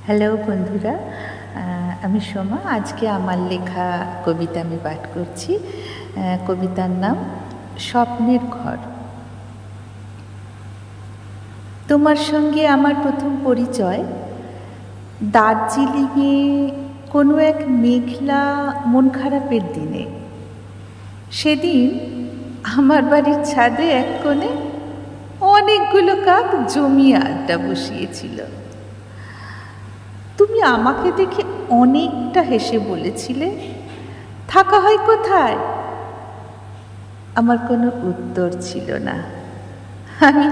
Hello বন্ধুরা, আমি সোমা। আজকে আমার লেখা কবিতা আমি পাঠ করছি। কবিতার নাম স্বপ্নের ঘর। তোমার সঙ্গে আমার প্রথম পরিচয় দার্জিলিংয়ে কোনো এক মেঘলা মন খারাপের দিনে। সেদিন আমার বাড়ির ছাদে এক কোণে অনেকগুলো কাক জমিয়ে আড্ডা বসিয়েছিল। তুমি আমাকে দেখে অনেকটা হেসে বলেছিলে, থাকা হয় কোথায়? আমার কোনো উত্তর ছিল না। আমি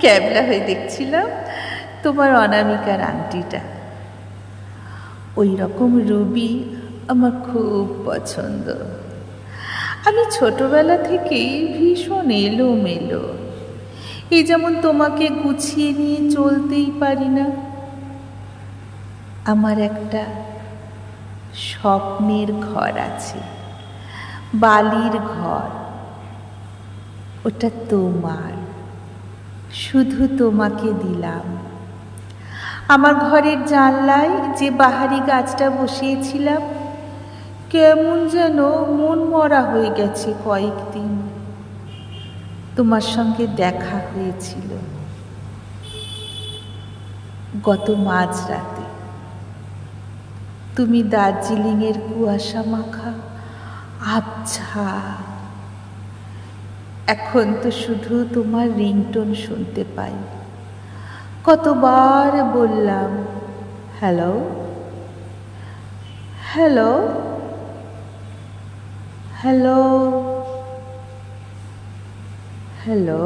ক্যাবলা হয়ে দেখছিলাম তোমার অনামিকার আংটিটা। ওই রকম রুবি আমার খুব পছন্দ। আমি ছোটবেলা থেকেই ভীষণ এলোমেলো। এই যেমন তোমাকে গুছিয়ে নিয়ে চলতেই পারি না। আমার একটা স্বপ্নের ঘর আছে, বালির ঘর। ওটা তোমার, শুধু তোমাকে দিলাম। আমার ঘরের জানলায় যে বাহারি গাছটা বসিয়েছিলাম, কেমন যেন মন মরা হয়ে গেছে কয়েকদিন। তোমার সঙ্গে দেখা হয়েছিল গত মাঝরাতে। তুমি দার্জিলিংয়ের কুয়াশা মাখা আবছা। এখন তো শুধু তোমার রিংটোন শুনতে পাই। কতবার বললাম হ্যালো হ্যালো হ্যালো হ্যালো।